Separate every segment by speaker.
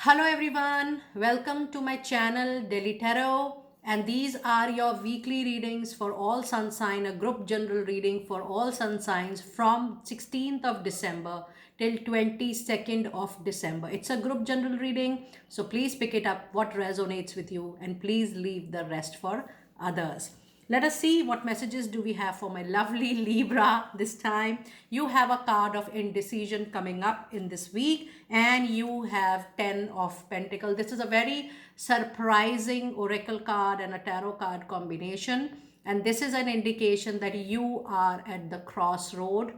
Speaker 1: Hello everyone, welcome to my channel Daily Tarot, and these are your weekly readings for all sun sign, a group general reading for all sun signs from 16th of December till 22nd of December. It's a group general reading, so please pick it up what resonates with you and please leave the rest for others. Let us see what messages do we have for my lovely Libra this time. You have a card of indecision coming up in this week and you have 10 of Pentacles. This is a very surprising oracle card and a tarot card combination. And this is an indication that you are at the crossroad.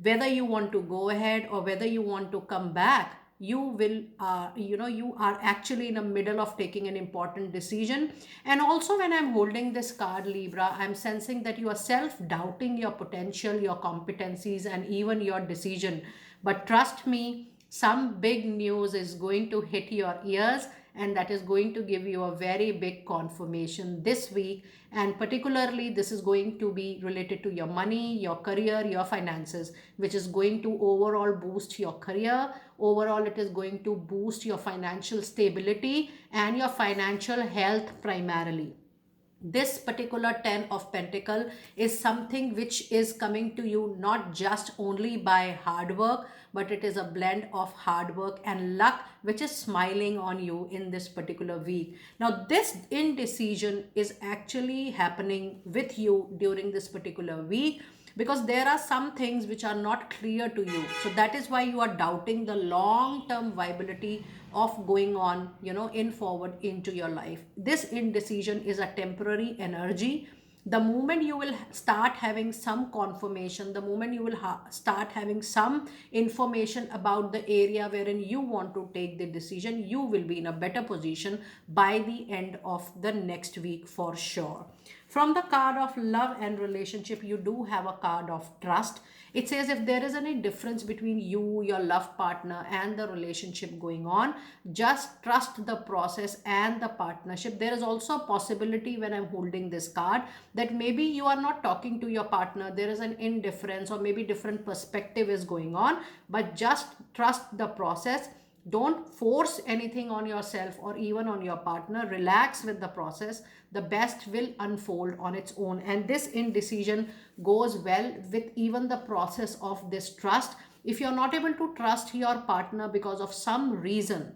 Speaker 1: Whether you want to go ahead or whether you want to come back, you are actually in the middle of taking an important decision. And also when I'm holding this card, Libra, I'm sensing that you are self-doubting your potential, your competencies, and even your decision. But trust me, some big news is going to hit your ears, and that is going to give you a very big confirmation this week. And particularly this is going to be related to your money, your career, your finances, which is going to overall boost your career. Overall, it is going to boost your financial stability and your financial health primarily. This particular 10 of Pentacle is something which is coming to you not just only by hard work, but it is a blend of hard work and luck which is smiling on you in this particular week. Now this indecision is actually happening with you during this particular week because there are some things which are not clear to you. So that is why you are doubting the long-term viability of going on, in forward into your life. This indecision is a temporary energy. The moment you will start having some confirmation, the moment you will start having some information about the area wherein you want to take the decision, you will be in a better position by the end of the next week for sure. From the card of love and relationship, you do have a card of trust. It says if there is any difference between you, your love partner, and the relationship going on, just trust the process and the partnership. There is also a possibility when I'm holding this card that maybe you are not talking to your partner. There is an indifference or maybe different perspective is going on, but just trust the process. Don't force anything on yourself or even on your partner. Relax with the process. The best will unfold on its own. And this indecision goes well with even the process of this trust. If you're not able to trust your partner because of some reason,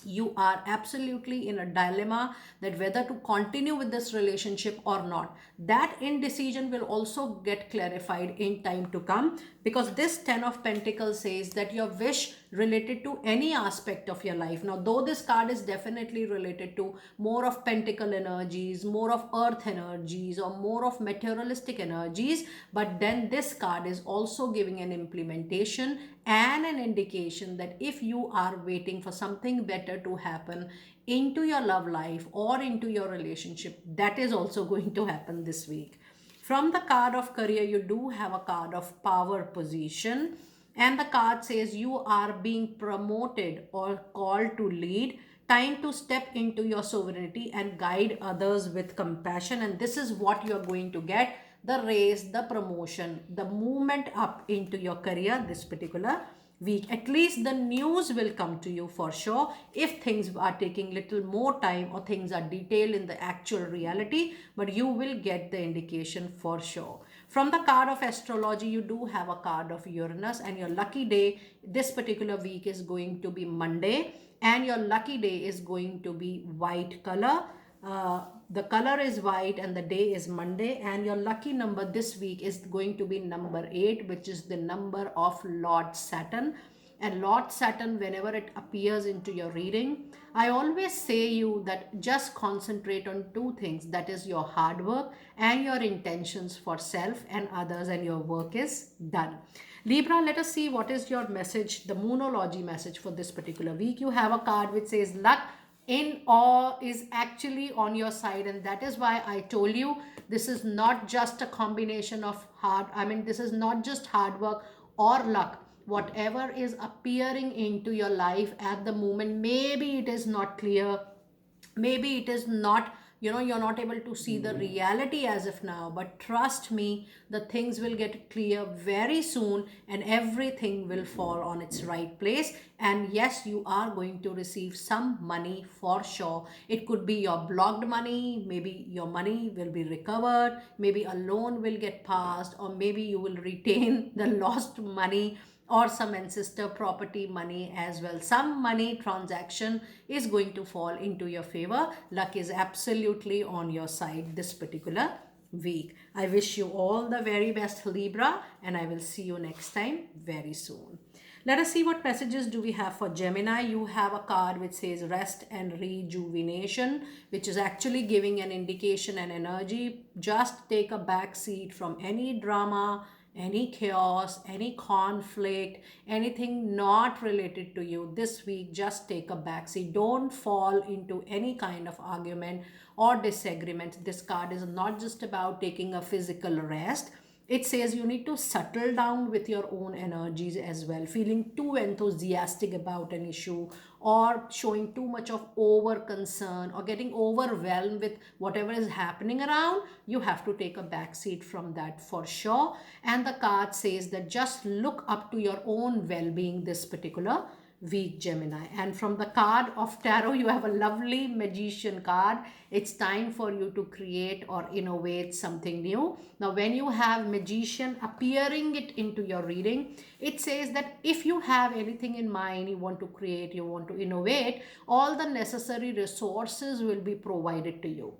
Speaker 1: you are absolutely in a dilemma that whether to continue with this relationship or not. That indecision will also get clarified in time to come, because this 10 of Pentacles says that your wish related to any aspect of your life. Now though this card is definitely related to more of pentacle energies, more of earth energies, or more of materialistic energies, but then this card is also giving an implementation and an indication that if you are waiting for something better to happen into your love life or into your relationship, that is also going to happen this week. From the card of career, you do have a card of power position, and the card says you are being promoted or called to lead. Time to step into your sovereignty and guide others with compassion. And this is what you're going to get: the raise, the promotion, the movement up into your career this particular week. At least the news will come to you for sure. If things are taking little more time or things are detailed in the actual reality, but you will get the indication for sure. From the card of astrology, you do have a card of Uranus, and your lucky day this particular week is going to be Monday, and your lucky day is going to be white color. The color is white and the day is Monday, and your lucky number this week is going to be number 8, which is the number of Lord Saturn. And Lord Saturn, whenever it appears into your reading, I always say you that just concentrate on two things, that is your hard work and your intentions for self and others, and your work is done. Libra, let us see what is your message, the moonology message for this particular week. You have a card which says luck in awe is actually on your side, and that is why I told you this is not just a combination of this is not just hard work or luck. Whatever is appearing into your life at the moment, maybe it is not clear, maybe it is not you're not able to see the reality as of now, but trust me, the things will get clear very soon and everything will fall on its right place. And yes, you are going to receive some money for sure. It could be your blocked money, maybe your money will be recovered, maybe a loan will get passed, or maybe you will retain the lost money or some ancestor property money as well. Some money transaction is going to fall into your favor. Luck is absolutely on your side this particular week. I wish you all the very best, Libra, and I will see you next time very soon. Let us see what messages do we have for Gemini. You have a card which says rest and rejuvenation, which is actually giving an indication and energy. Just take a back seat from any drama, any chaos, any conflict, anything not related to you this week. Just take a backseat. Don't fall into any kind of argument or disagreement. This card is not just about taking a physical rest. It says you need to settle down with your own energies as well. Feeling too enthusiastic about an issue or showing too much of over concern or getting overwhelmed with whatever is happening around, you have to take a back seat from that for sure. And the card says that just look up to your own well-being this particular week, Gemini. And from the card of tarot, you have a lovely magician card. It's time for you to create or innovate something new. Now, when you have magician appearing it into your reading, it says that if you have anything in mind, you want to create, you want to innovate, all the necessary resources will be provided to you.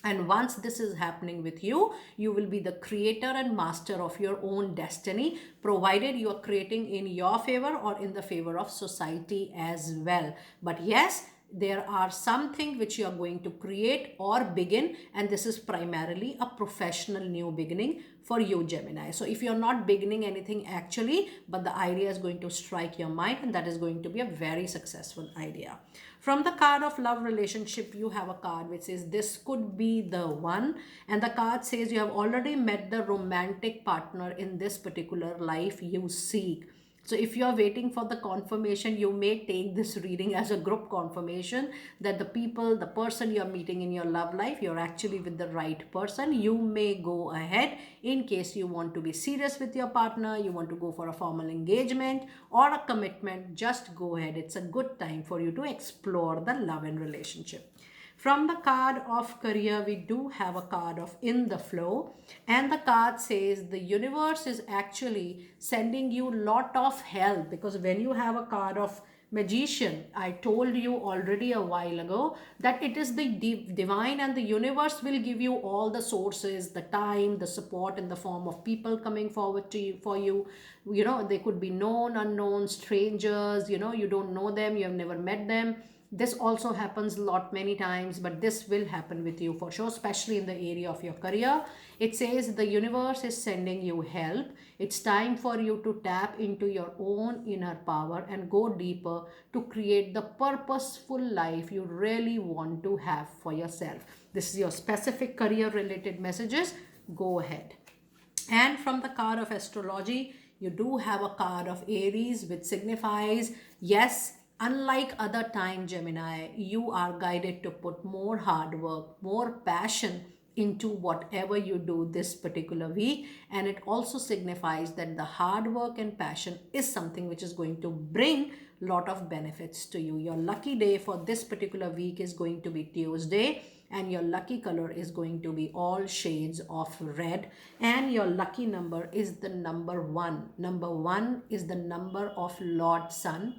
Speaker 1: And once this is happening with you, you will be the creator and master of your own destiny, provided you are creating in your favor or in the favor of society as well. But yes, there are something which you are going to create or begin, and this is primarily a professional new beginning for you, Gemini. So if you're not beginning anything actually, but the idea is going to strike your mind, and that is going to be a very successful idea. From the card of love relationship, you have a card which says this could be the one, and the card says you have already met the romantic partner in this particular life you seek. So if you are waiting for the confirmation, you may take this reading as a group confirmation that the person you are meeting in your love life, you're actually with the right person. You may go ahead in case you want to be serious with your partner, you want to go for a formal engagement or a commitment, just go ahead. It's a good time for you to explore the love and relationship. From the card of career, we do have a card of in the flow, and the card says the universe is actually sending you lot of help, because when you have a card of magician, I told you already a while ago that it is the divine, and the universe will give you all the sources, the time, the support in the form of people coming forward to you, for you. They could be known, unknown, strangers, you don't know them, you have never met them. This also happens many times, but this will happen with you for sure, especially in the area of your career. It says the universe is sending you help. It's time for you to tap into your own inner power and go deeper to create the purposeful life you really want to have for yourself. This is your specific career related messages. Go ahead. And from the card of astrology, you do have a card of Aries, which signifies, yes, unlike other time, Gemini, you are guided to put more hard work, more passion into whatever you do this particular week. And it also signifies that the hard work and passion is something which is going to bring a lot of benefits to you. Your lucky day for this particular week is going to be Tuesday, and your lucky color is going to be all shades of red, and your lucky number is the number 1. Number 1 is the number of Lord Sun,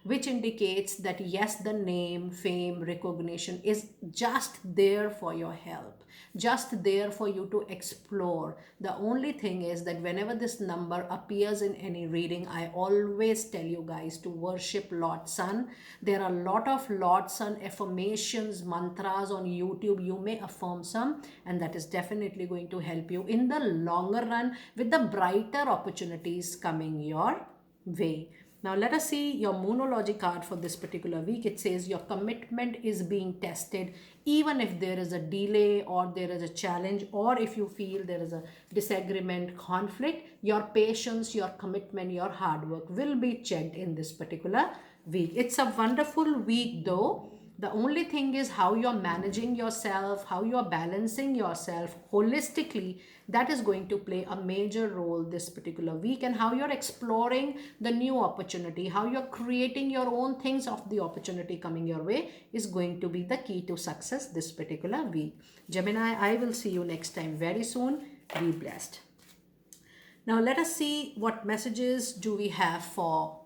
Speaker 1: which indicates that yes, the name, fame, recognition is just there for your help, just there for you to explore. The only thing is that whenever this number appears in any reading, I always tell you guys to worship Lord Sun. There are a lot of Lord Sun affirmations, mantras on YouTube. You may affirm some, and that is definitely going to help you in the longer run with the brighter opportunities coming your way. Now let us see your Moonology card for this particular week. It says your commitment is being tested, even if there is a delay or there is a challenge, or if you feel there is a disagreement, conflict, your patience, your commitment, your hard work will be checked in this particular week. It's a wonderful week though, The only thing is how you're managing yourself, how you're balancing yourself holistically. That is going to play a major role this particular week, and how you're exploring the new opportunity, how you're creating your own things of the opportunity coming your way is going to be the key to success this particular week. Gemini, I will see you next time very soon. Be blessed. Now let us see what messages do we have for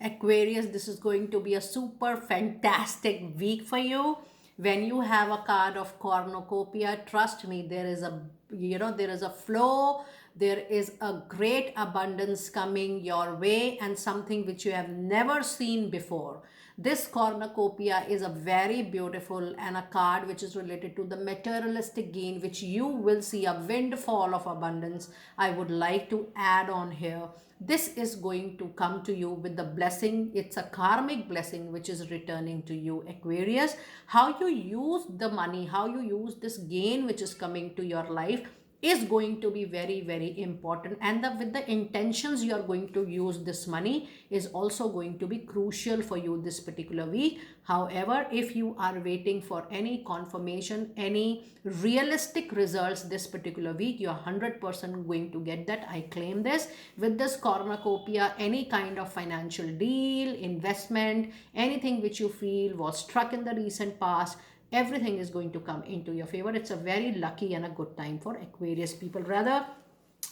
Speaker 1: Aquarius. This is going to be a super fantastic week for you. When you have a card of cornucopia, trust me, there is a flow, there is a great abundance coming your way, and something which you have never seen before. This cornucopia is a very beautiful and a card which is related to the materialistic gain, which you will see a windfall of abundance. I would like to add on here. This is going to come to you with the blessing. It's a karmic blessing which is returning to you, Aquarius. How you use the money, how you use this gain which is coming to your life is going to be very, very important, and with the intentions you are going to use this money is also going to be crucial for you this particular week. However, if you are waiting for any confirmation, any realistic results this particular week, you are 100% going to get that. I claim this. With this cornucopia, any kind of financial deal, investment, anything which you feel was struck in the recent past, everything is going to come into your favor. It's a very lucky and a good time for Aquarius people. Rather,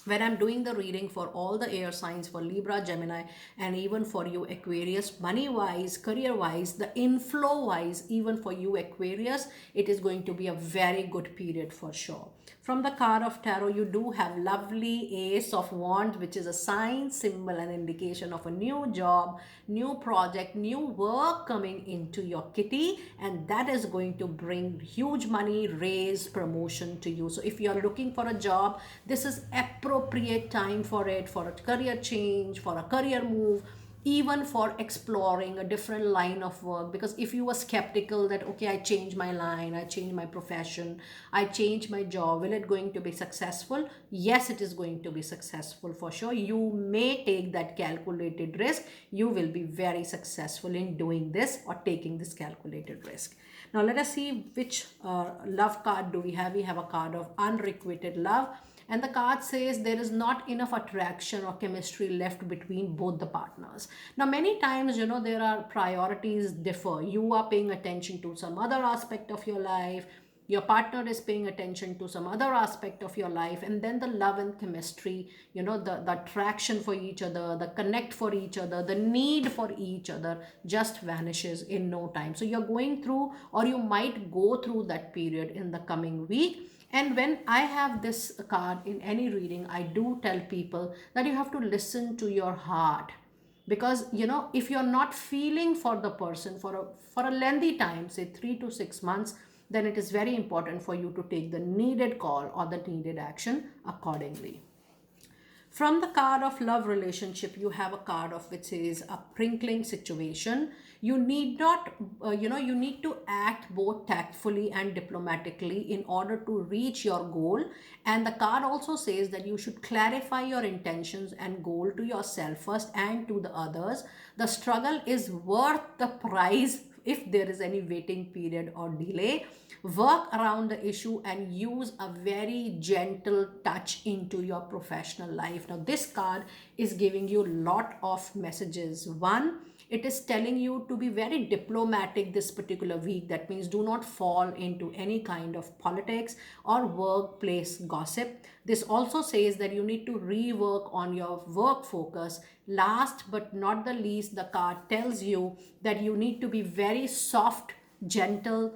Speaker 1: when I'm doing the reading for all the air signs, for Libra, Gemini, and even for you Aquarius, money wise, career wise, the inflow wise, even for you Aquarius, it is going to be a very good period for sure. From the card of tarot, you do have lovely Ace of Wands, which is a sign, symbol, and indication of a new job, new project, new work coming into your kitty, and that is going to bring huge money, raise, promotion to you. So if you are looking for a job, this is appropriate time for it, for a career change, for a career move, even for exploring a different line of work. Because if you were skeptical that, okay, I change my line, I change my profession, I change my job, will it going to be successful? Yes, it is going to be successful for sure. You may take that calculated risk. You will be very successful in doing this or taking this calculated risk. Now let us see which love card do we have. We have a card of unrequited love. And the card says there is not enough attraction or chemistry left between both the partners. Now, many times, there are priorities differ. You are paying attention to some other aspect of your life. Your partner is paying attention to some other aspect of your life. And then the love and chemistry, the attraction for each other, the connect for each other, the need for each other just vanishes in no time. So you're going through, or you might go through that period in the coming week. And when I have this card in any reading, I do tell people that you have to listen to your heart. Because, if you're not feeling for the person for a lengthy time, say 3 to 6 months, then it is very important for you to take the needed call or the needed action accordingly. From the card of love relationship, you have a card of which is a prickling situation. You need not, you need to act both tactfully and diplomatically in order to reach your goal. And the card also says that you should clarify your intentions and goal to yourself first and to the others. The struggle is worth the price if there is any waiting period or delay. Work around the issue and use a very gentle touch into your professional life. Now, this card is giving you a lot of messages. One, it is telling you to be very diplomatic this particular week. That means do not fall into any kind of politics or workplace gossip. This also says that you need to rework on your work focus. Last but not the least, the card tells you that you need to be very soft, gentle,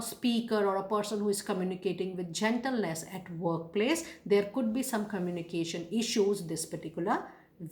Speaker 1: speaker, or a person who is communicating with gentleness at workplace. There could be some communication issues this particular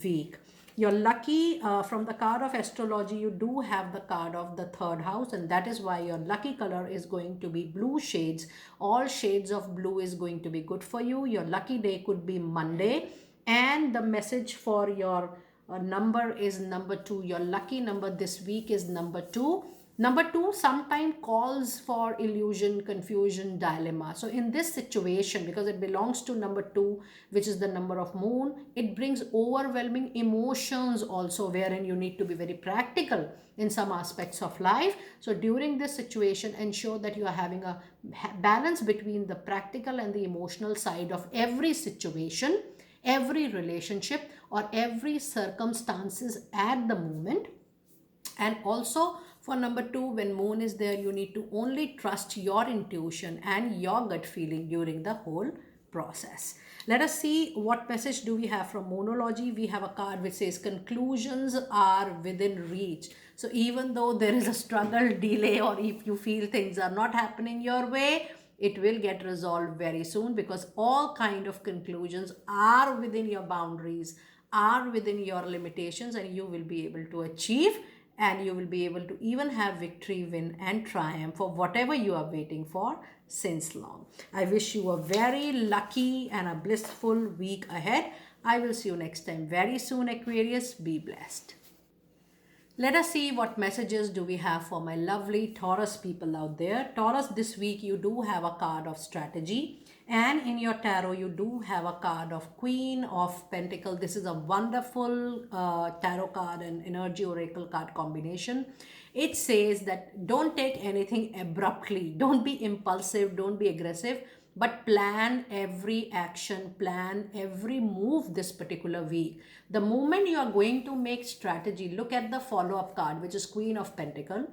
Speaker 1: week. You're lucky. From the card of astrology, you do have the card of the third house, and that is why your lucky color is going to be blue shades. All shades of blue is going to be good for you. Your lucky day could be Monday, and the message for your number is number 2. Your lucky number this week is number 2. Number two, sometimes calls for illusion, confusion, dilemma. So in this situation, because it belongs to number two, which is the number of moon, it brings overwhelming emotions also, wherein you need to be very practical in some aspects of life. So during this situation, ensure that you are having a balance between the practical and the emotional side of every situation, every relationship, or every circumstances at the moment. And also for number two, when moon is there, you need to only trust your intuition and your gut feeling during the whole process. Let us see what message do we have from Moonology. We have a card which says conclusions are within reach. So even though there is a struggle, delay, or if you feel things are not happening your way, it will get resolved very soon, because all kind of conclusions are within your boundaries, are within your limitations, and you will be able to achieve, and you will be able to even have victory, win, and triumph for whatever you are waiting for since long. I wish you a very lucky and a blissful week ahead. I will see you next time very soon, Aquarius. Be blessed. Let us see what messages do we have for my lovely Taurus people out there. Taurus, this week you do have a card of strategy, and in your tarot you do have a card of Queen of Pentacle. This is a wonderful tarot card and energy oracle card combination. It says that don't take anything abruptly, don't be impulsive, don't be aggressive, but plan every action, plan every move this particular week. The moment you are going to make strategy, look at the follow-up card, which is Queen of Pentacle,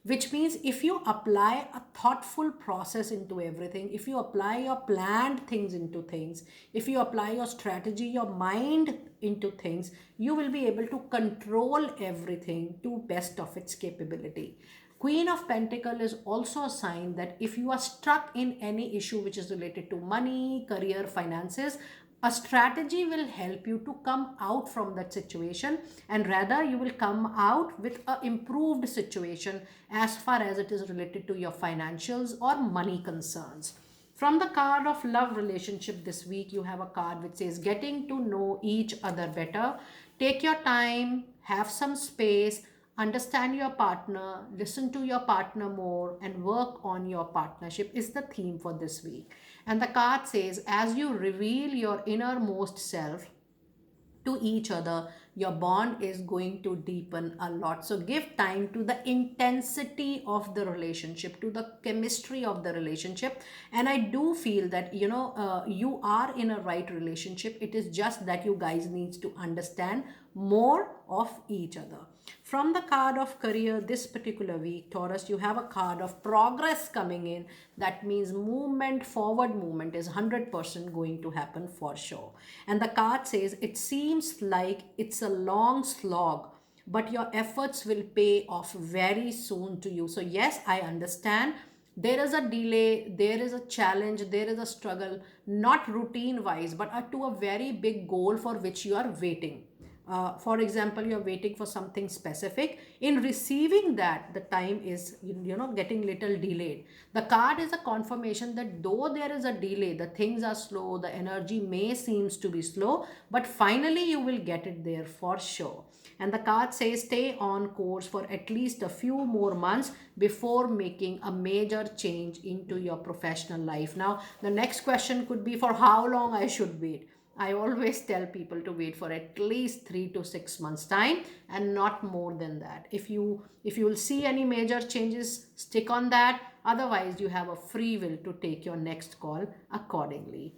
Speaker 1: which means if you apply a thoughtful process into everything, if you apply your planned things into things, if you apply your strategy, your mind into things, you will be able to control everything to best of its capability. Queen of Pentacle is also a sign that if you are stuck in any issue which is related to money, career, finances, a strategy will help you to come out from that situation, and rather you will come out with an improved situation as far as it is related to your financials or money concerns. From the card of love relationship this week, you have a card which says getting to know each other better. Take your time, have some space, understand your partner, listen to your partner more, and work on your partnership is the theme for this week. And the card says, as you reveal your innermost self to each other, your bond is going to deepen a lot. So give time to the intensity of the relationship, to the chemistry of the relationship. And I do feel that, you are in a right relationship. It is just that you guys needs to understand more of each other. From the card of career this particular week, Taurus, you have a card of progress coming in. That means movement, forward movement is 100% going to happen for sure. And the card says it seems like it's a long slog, but your efforts will pay off very soon to you. So yes, I understand there is a delay, there is a challenge, there is a struggle, not routine wise, but to a very big goal for which you are waiting. For example, you're waiting for something specific. In receiving that, the time is getting little delayed. The card is a confirmation that though there is a delay, the things are slow, the energy may seems to be slow, but finally you will get it there for sure. And the card says stay on course for at least a few more months before making a major change into your professional life. Now the next question could be, for how long I should wait? I always tell people to wait for at least 3 to 6 months time, and not more than that. If you will see any major changes, stick on that. Otherwise, you have a free will to take your next call accordingly.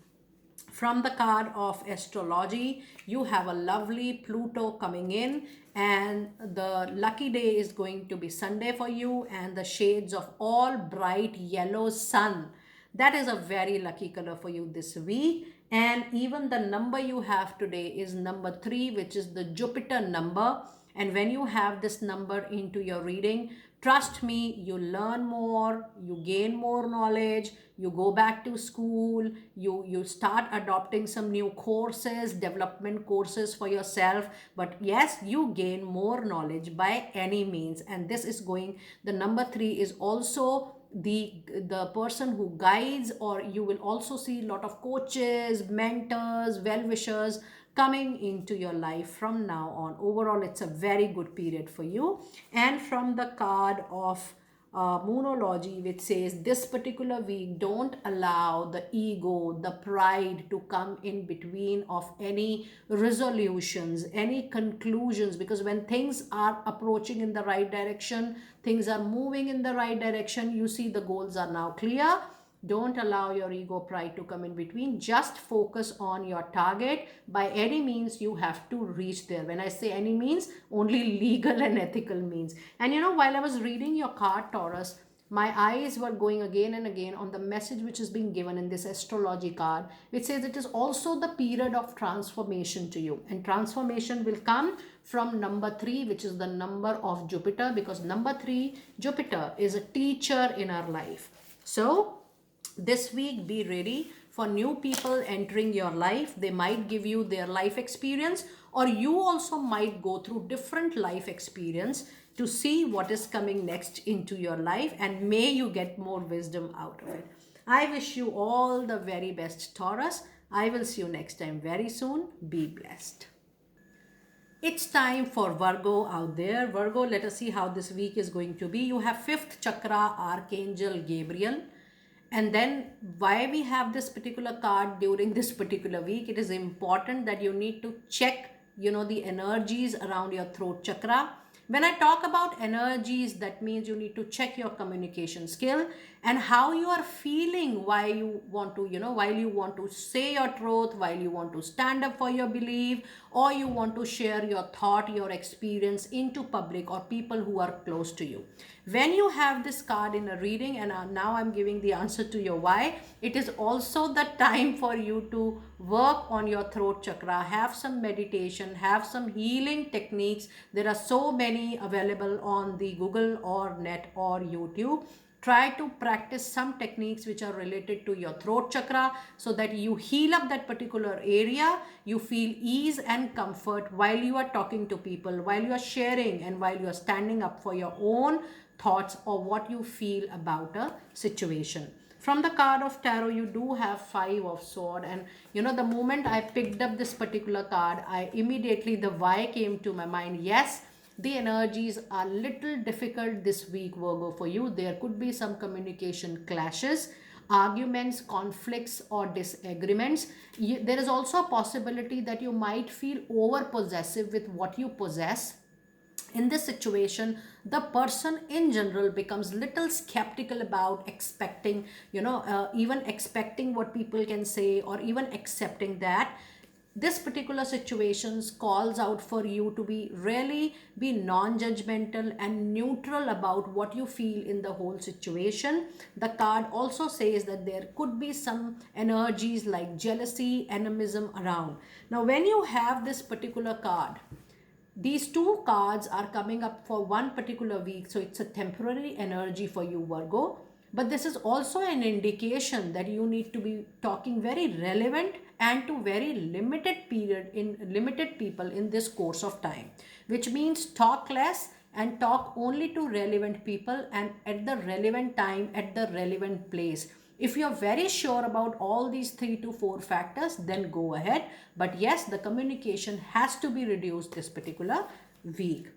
Speaker 1: From the card of astrology, you have a lovely Pluto coming in, and the lucky day is going to be Sunday for you, and the shades of all bright yellow sun. That is a very lucky color for you this week. And even the number you have today is number 3, which is the Jupiter number. And when you have this number into your reading, trust me, you learn more, you gain more knowledge, you go back to school, you start adopting some new courses, development courses for yourself. But yes, you gain more knowledge by any means. And this is going, the number 3 is also the person who guides, or you will also see a lot of coaches, mentors, well-wishers coming into your life from now on. Overall, it's a very good period for you. And from the card of moonology, which says this particular week, don't allow the ego, the pride to come in between of any resolutions, any conclusions, because when things are approaching in the right direction, things are moving in the right direction, you see the goals are now clear. Don't allow your ego pride to come in between. Just focus on your target. By any means, you have to reach there. When I say any means, only legal and ethical means. And you know, while I was reading your card, Taurus, my eyes were going again and again on the message which is being given in this astrology card, which says it is also the period of transformation to you. And transformation will come from number 3, which is the number of Jupiter, because number 3, Jupiter, is a teacher in our life. So this week, be ready for new people entering your life. They might give you their life experience, or you also might go through different life experience to see what is coming next into your life, and may you get more wisdom out of it. I wish you all the very best, Taurus. I will see you next time very soon. Be blessed. It's time for Virgo out there. Virgo, let us see how this week is going to be. You have 5th chakra, Archangel Gabriel. And then why we have this particular card during this particular week, it is important that you need to check, the energies around your throat chakra. When I talk about energies, that means you need to check your communication skill and how you are feeling while you want to say your truth, while you want to stand up for your belief, or you want to share your thought, your experience into public or people who are close to you. When you have this card in a reading, and now I'm giving the answer to your why, it is also the time for you to work on your throat chakra, have some meditation, have some healing techniques. There are so many available on the Google or net or YouTube. Try to practice some techniques which are related to your throat chakra so that you heal up that particular area. You feel ease and comfort while you are talking to people, while you are sharing, and while you are standing up for your own thoughts or what you feel about a situation. From the card of tarot, you do have 5 of swords, and the moment I picked up this particular card, the why came to my mind. Yes, the energies are little difficult this week, Virgo, for you. There could be some communication clashes, arguments, conflicts, or disagreements. There is also a possibility that you might feel over possessive with what you possess. In this situation, the person in general becomes little skeptical about expecting, even expecting what people can say, or even accepting that. This particular situations calls out for you to be non-judgmental and neutral about what you feel in the whole situation. The card also says that there could be some energies like jealousy, animism around. Now, when you have this particular card, these 2 cards are coming up for one particular week, so it's a temporary energy for you, Virgo. But this is also an indication that you need to be talking very relevant and to very limited people in this course of time, which means talk less and talk only to relevant people and at the relevant time, at the relevant place. If you're very sure about all these 3 to 4 factors, then go ahead. But yes, the communication has to be reduced this particular week.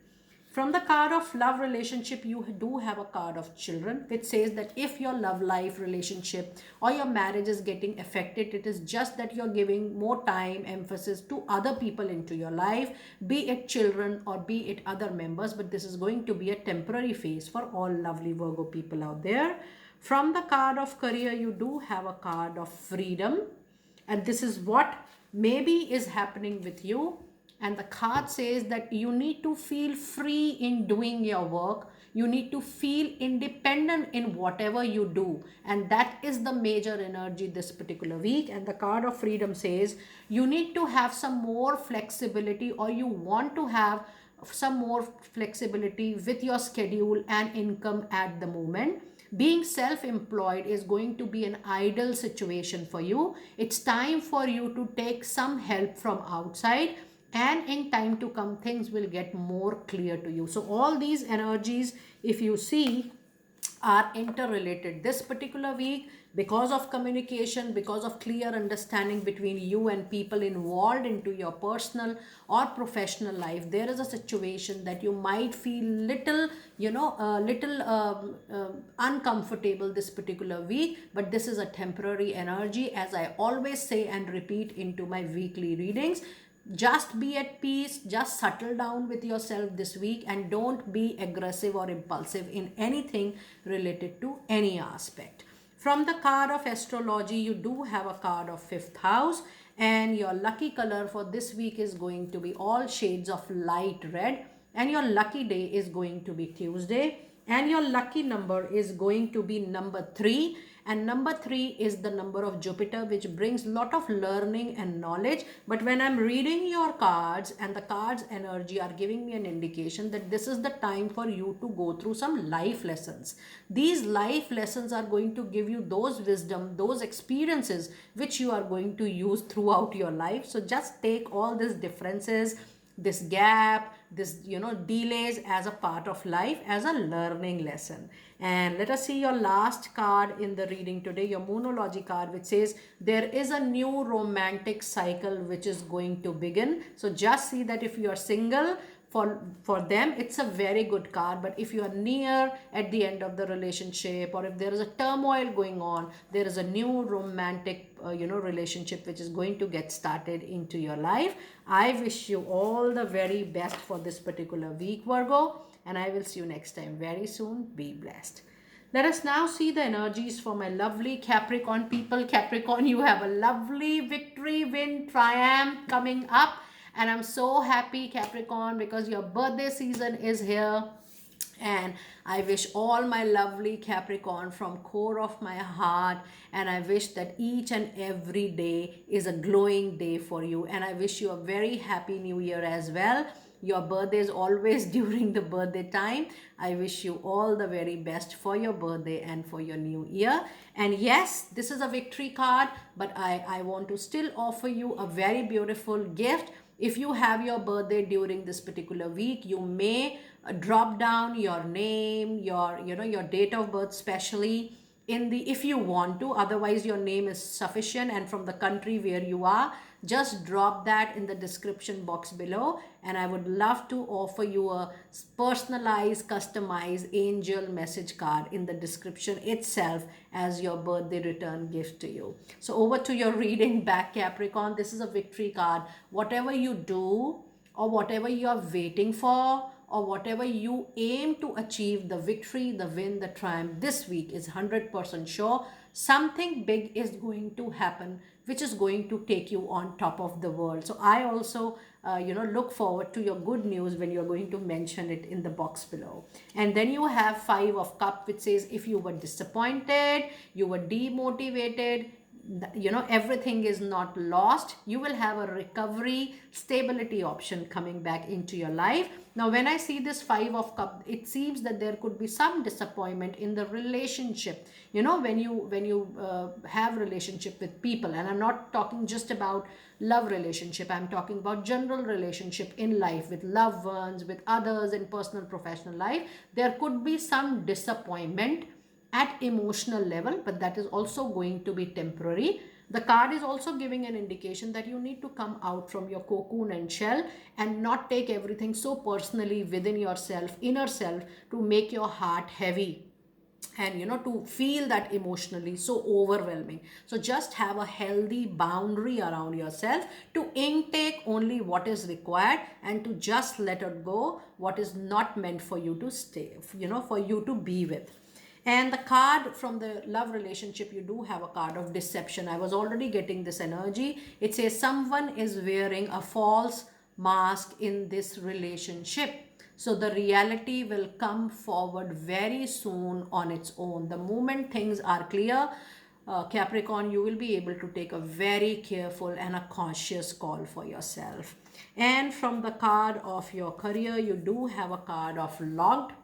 Speaker 1: From the card of love relationship, you do have a card of children, which says that if your love life relationship or your marriage is getting affected, it is just that you're giving more time, emphasis to other people into your life, be it children or be it other members. But this is going to be a temporary phase for all lovely Virgo people out there. From the card of career, you do have a card of freedom, and this is what maybe is happening with you. And the card says that you need to feel free in doing your work. You need to feel independent in whatever you do. And that is the major energy this particular week. And the card of freedom says you need to have some more flexibility, or you want to have some more flexibility with your schedule and income at the moment. Being self-employed is going to be an ideal situation for you. It's time for you to take some help from outside, and in time to come, things will get more clear to you. So all these energies, if you see, are interrelated this particular week because of communication, because of clear understanding between you and people involved into your personal or professional life. There is a situation that you might feel little, uncomfortable this particular week, but this is a temporary energy, as I always say and repeat into my weekly readings. Just be at peace, just settle down with yourself this week, and don't be aggressive or impulsive in anything related to any aspect. From the card of astrology, you do have a card of fifth house, and your lucky color for this week is going to be all shades of light red, and your lucky day is going to be Tuesday, and your lucky number is going to be number 3. And number 3 is the number of Jupiter, which brings lot of learning and knowledge. But when I'm reading your cards and the cards energy are giving me an indication that this is the time for you to go through some life lessons. These life lessons are going to give you those wisdom, those experiences which you are going to use throughout your life. So just take all these differences, this gap, this delays as a part of life, as a learning lesson. And let us see your last card in the reading today, your moonology card, which says there is a new romantic cycle which is going to begin. So just see that if you are single, for them it's a very good card, but if you are near at the end of the relationship, or if there is a turmoil going on, there is a new romantic relationship which is going to get started into your life. I wish you all the very best for this particular week, Virgo, and I will see you next time very soon. Be blessed. Let us now see the energies for my lovely Capricorn people. Capricorn, you have a lovely victory, win, triumph coming up. And I'm so happy, Capricorn, because your birthday season is here. And I wish all my lovely Capricorn from core of my heart, and I wish that each and every day is a glowing day for you. And I wish you a very happy new year as well. Your birthday is always during the birthday time. I wish you all the very best for your birthday and for your new year. And yes, this is a victory card, but I want to still offer you a very beautiful gift. If you have your birthday during this particular week, you may drop down your name, your date of birth, especially in the, if you want to. Otherwise your name is sufficient, and from the country where you are, just drop that in the description box below, and I would love to offer you a personalized, customized angel message card in the description itself as your birthday return gift to you. So over to your reading back, Capricorn. This is a victory card. Whatever you do, or whatever you are waiting for, or whatever you aim to achieve, the victory, the win, the triumph this week is 100% sure. Something big is going to happen which is going to take you on top of the world. So I also look forward to your good news when you're going to mention it in the box below. And then you have 5 of Cups, which says if you were disappointed, you were demotivated, everything is not lost. You will have a recovery, stability option coming back into your life. Now when I see this 5 of Cups, it seems that there could be some disappointment in the relationship, when you have relationship with people. And I'm not talking just about love relationship, I'm talking about general relationship in life, with loved ones, with others, in personal professional life. There could be some disappointment at emotional level, but that is also going to be temporary. The card is also giving an indication that you need to come out from your cocoon and shell and not take everything so personally within yourself, inner self, to make your heart heavy and to feel that emotionally so overwhelming. So just have a healthy boundary around yourself to intake only what is required, and to just let it go what is not meant for you to stay, for you to be with. And the card from the love relationship, you do have a card of deception. I was already getting this energy. It says someone is wearing a false mask in this relationship. So the reality will come forward very soon on its own. The moment things are clear, Capricorn, you will be able to take a very careful and a conscious call for yourself. And from the card of your career, you do have a card of locked.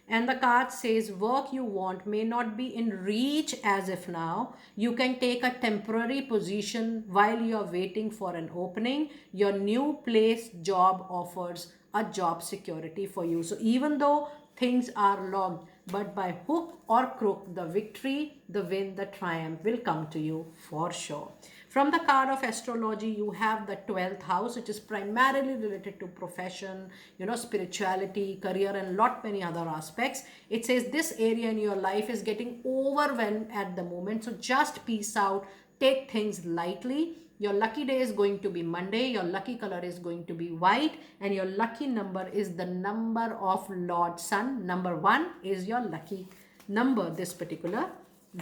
Speaker 1: And the card says work you want may not be in reach as if now. You can take a temporary position while you're waiting for an opening. Your new place job offers a job security for you. So even though things are locked, but by hook or crook, the victory, the win, the triumph will come to you for sure. From the card of astrology, you have the 12th house, which is primarily related to profession, spirituality, career, and lot many other aspects. It says this area in your life is getting overwhelmed at the moment. So just peace out, take things lightly. Your lucky day is going to be Monday. Your lucky color is going to be white. And your lucky number is the number of Lord Sun. Number 1 is your lucky number this particular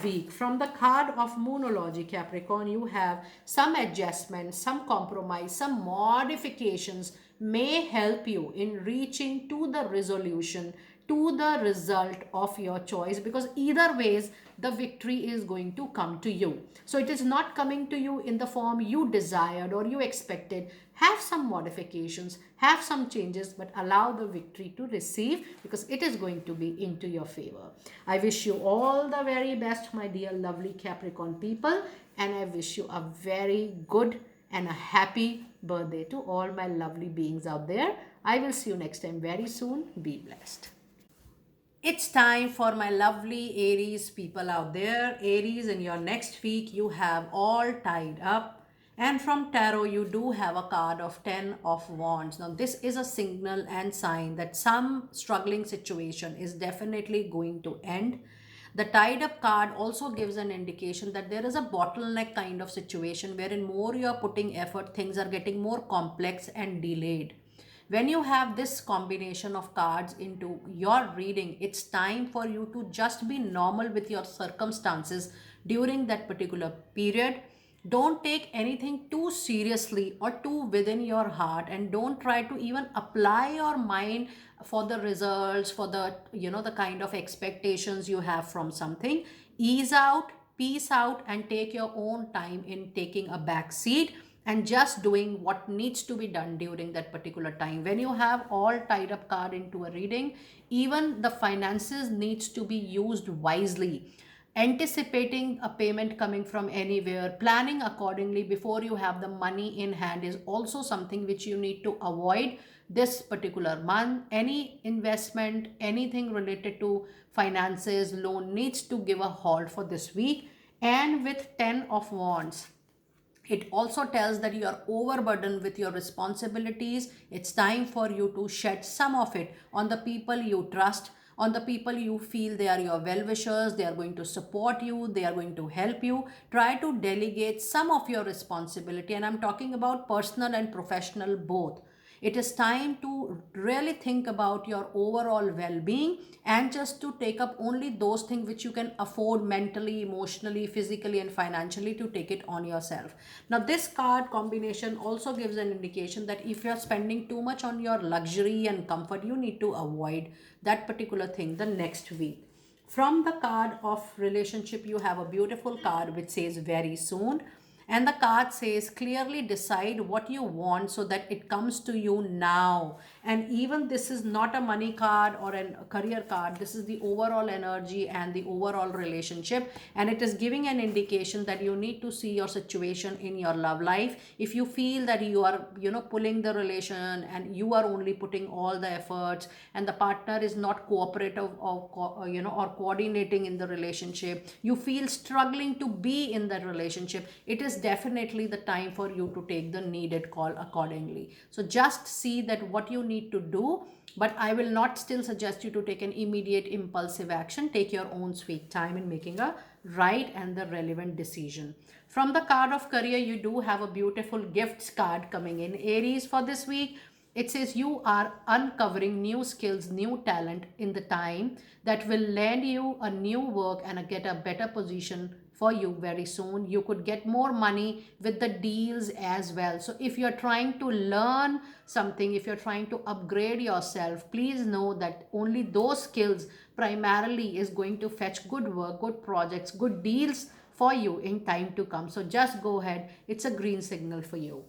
Speaker 1: week. From the card of Moonology, Capricorn, you have some adjustments, some compromise, some modifications may help you in reaching to the resolution, to the result of your choice, because either ways the victory is going to come to you. So it is not coming to you in the form you desired or you expected. Have some modifications, have some changes, but allow the victory to receive, because it is going to be into your favor. I wish you all the very best, my dear lovely Capricorn people, and I wish you a very good and a happy birthday to all my lovely beings out there. I will see you next time very soon. Be blessed. It's time for my lovely Aries people out there. Aries, in your next week, you have all tied up. And from tarot, you do have a card of 10 of Wands. Now, this is a signal and sign that some struggling situation is definitely going to end. The tied up card also gives an indication that there is a bottleneck kind of situation wherein more you are putting effort, things are getting more complex and delayed. When you have this combination of cards into your reading, it's time for you to just be normal with your circumstances during that particular period. Don't take anything too seriously or too within your heart, and don't try to even apply your mind for the results, for the the kind of expectations you have from something. Ease out, peace out, and take your own time in taking a back seat and just doing what needs to be done during that particular time. When you have all tied up card into a reading, even the finances needs to be used wisely. Anticipating a payment coming from anywhere, planning accordingly before you have the money in hand is also something which you need to avoid this particular month. Any investment, anything related to finances, loan needs to give a halt for this week. And with 10 of Wands, it also tells that you are overburdened with your responsibilities. It's time for you to shed some of it on the people you trust, on the people you feel they are your well-wishers, they are going to support you, they are going to help you. Try to delegate some of your responsibility, and I'm talking about personal and professional both. It is time to really think about your overall well-being and just to take up only those things which you can afford mentally, emotionally, physically, and financially, to take it on yourself. Now, this card combination also gives an indication that if you're spending too much on your luxury and comfort, you need to avoid that particular thing the next week. From the card of relationship, you have a beautiful card which says very soon. And the card says clearly decide what you want so that it comes to you now. And even this is not a money card or a career card. This is the overall energy and the overall relationship. And it is giving an indication that you need to see your situation in your love life. If you feel that you are, pulling the relation and you are only putting all the efforts and the partner is not cooperative or coordinating in the relationship, you feel struggling to be in the relationship, it is definitely the time for you to take the needed call accordingly. So just see that what you need to do, but I will not still suggest you to take an immediate impulsive action. Take your own sweet time in making a right and the relevant decision. From the card of career, you do have a beautiful gifts card coming in, Aries, for this week. It says you are uncovering new skills, new talent in the time that will land you a new work and get a better position for you very soon. You could get more money with the deals as well. So if you're trying to learn something, if you're trying to upgrade yourself, please know that only those skills primarily is going to fetch good work, good projects, good deals for you in time to come. So just go ahead. It's a green signal for you.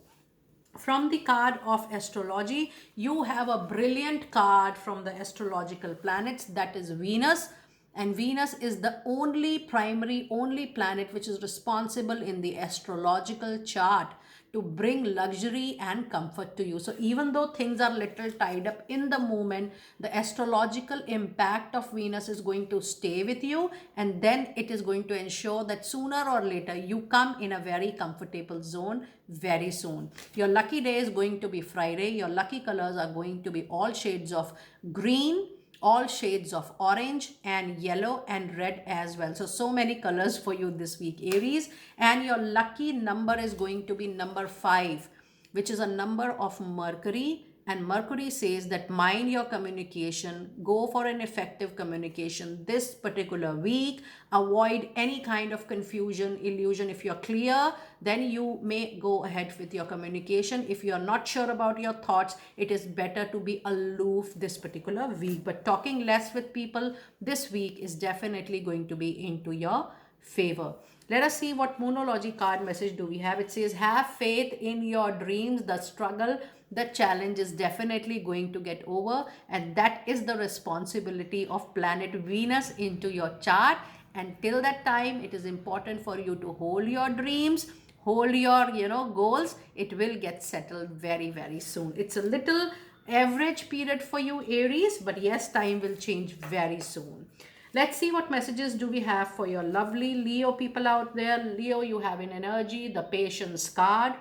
Speaker 1: From the card of astrology, you have a brilliant card from the astrological planets, that is Venus. And Venus is the only planet which is responsible in the astrological chart to bring luxury and comfort to you. So even though things are little tied up in the moment, the astrological impact of Venus is going to stay with you, and then it is going to ensure that sooner or later you come in a very comfortable zone very soon. Your lucky day is going to be Friday. Your lucky colors are going to be all shades of green, all shades of orange, and yellow and red as well. So many colors for you this week, Aries. And your lucky number is going to be number 5, which is a number of Mercury. And Mercury says that mind your communication, go for an effective communication this particular week. Avoid any kind of confusion, illusion. If you're clear, then you may go ahead with your communication. If you're not sure about your thoughts, it is better to be aloof this particular week. But talking less with people this week is definitely going to be into your favor. Let us see what Moonology card message do we have. It says, have faith in your dreams. The struggle, the challenge is definitely going to get over, and that is the responsibility of planet Venus into your chart. And till that time, it is important for you to hold your dreams, hold your goals. It will get settled very, very soon. It's a little average period for you, Aries, but yes, time will change very soon. Let's see what messages do we have for your lovely Leo people out there. Leo, you have in energy the Patience card.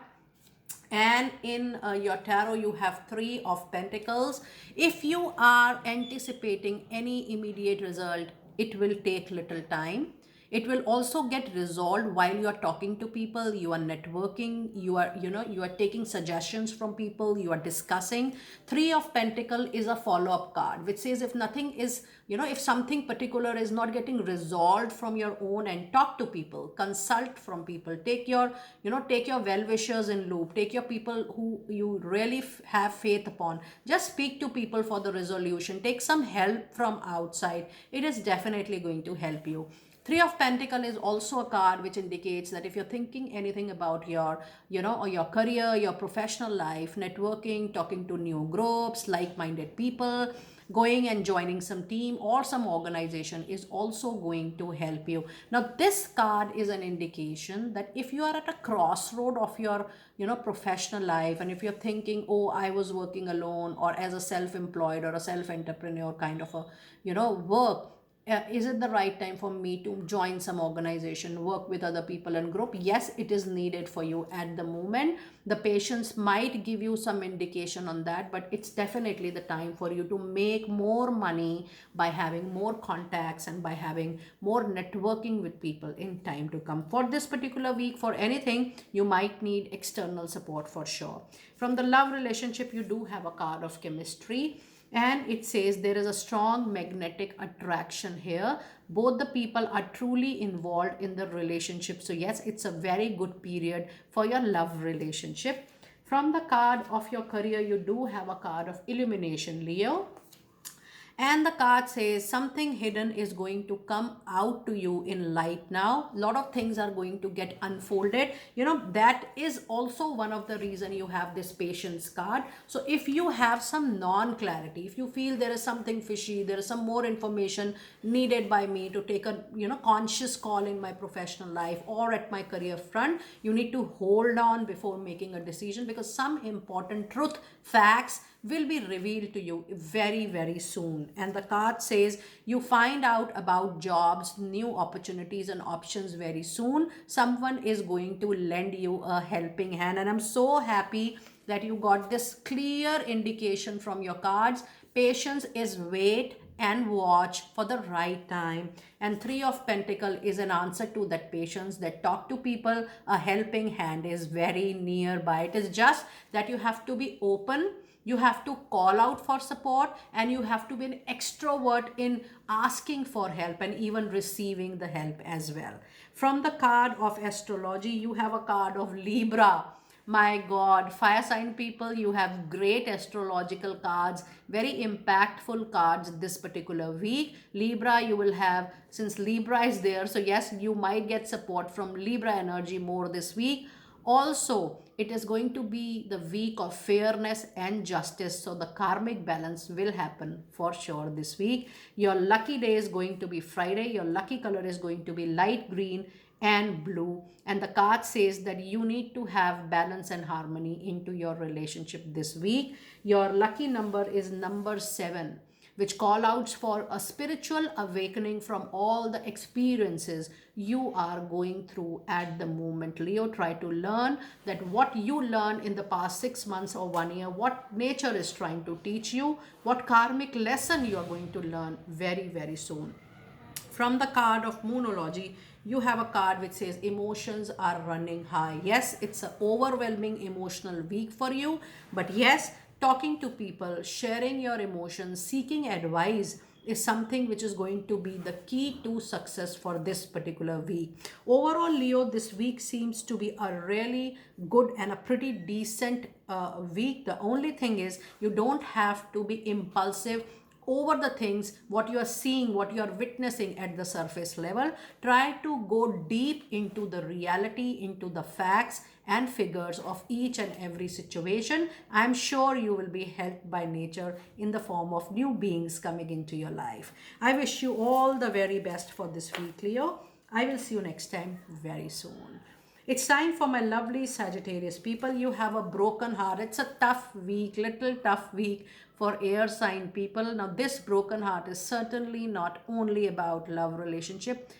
Speaker 1: And in your tarot, you have 3 of Pentacles. If you are anticipating any immediate result, it will take little time. It will also get resolved while you are talking to people, you are networking, you are taking suggestions from people, you are discussing. 3 of Pentacles is a follow-up card, which says if nothing is, if something particular is not getting resolved from your own end, talk to people, consult from people, take your well-wishers in loop, take your people who you really have faith upon. Just speak to people for the resolution, take some help from outside. It is definitely going to help you. 3 of Pentacles is also a card which indicates that if you're thinking anything about your, or your career, your professional life, networking, talking to new groups, like-minded people, going and joining some team or some organization is also going to help you. Now, this card is an indication that if you are at a crossroad of your, professional life, and if you're thinking, oh, I was working alone or as a self-employed or a self-entrepreneur kind of a, work, is it the right time for me to join some organization, work with other people and group? Yes, it is needed for you at the moment. The patience might give you some indication on that, but it's definitely the time for you to make more money by having more contacts and by having more networking with people in time to come. For this particular week, for anything, you might need external support for sure. From the love relationship, you do have a card of chemistry. And it says there is a strong magnetic attraction here. Both the people are truly involved in the relationship. So yes, it's a very good period for your love relationship. From the card of your career, you do have a card of illumination, Leo. And the card says something hidden is going to come out to you in light now. A lot of things are going to get unfolded. That is also one of the reason you have this patience card. So if you have some non-clarity, if you feel there is something fishy, there is some more information needed by me to take a, conscious call in my professional life or at my career front, you need to hold on before making a decision, because some important truth, facts will be revealed to you very, very soon. And the card says you find out about jobs, new opportunities and options very soon. Someone is going to lend you a helping hand. And I'm so happy that you got this clear indication from your cards. Patience is wait and watch for the right time. And 3 of Pentacles is an answer to that patience, that talk to people. A helping hand is very nearby. It is just that you have to be open. You have to call out for support, and you have to be an extrovert in asking for help and even receiving the help as well. From the card of astrology, you have a card of Libra. My God, fire sign people, you have great astrological cards, very impactful cards this particular week. Libra, you will have, since Libra is there, so yes, you might get support from Libra energy more this week. Also, it is going to be the week of fairness and justice. So the karmic balance will happen for sure this week. Your lucky day is going to be Friday. Your lucky color is going to be light green and blue. And the card says that you need to have balance and harmony into your relationship this week. Your lucky number is number 7, which call outs for a spiritual awakening from all the experiences you are going through at the moment. Leo, try to learn that what you learned in the past 6 months or 1 year, what nature is trying to teach you, what karmic lesson you are going to learn very, very soon. From the card of Moonology, you have a card which says emotions are running high. Yes, it's an overwhelming emotional week for you, but yes, talking to people, sharing your emotions, seeking advice is something which is going to be the key to success for this particular week. Overall, Leo, this week seems to be a really good and a pretty decent week. The only thing is you don't have to be impulsive over the things what you are seeing, what you are witnessing at the surface level. Try to go deep into the reality, into the facts and figures of each and every situation. I'm sure you will be helped by nature in the form of new beings coming into your life. I wish you all the very best for this week, Leo. I will see you next time very soon. It's time for my lovely Sagittarius people. You have a broken heart. It's a tough week, little tough week for air sign people. Now, this broken heart is certainly not only about love relationship.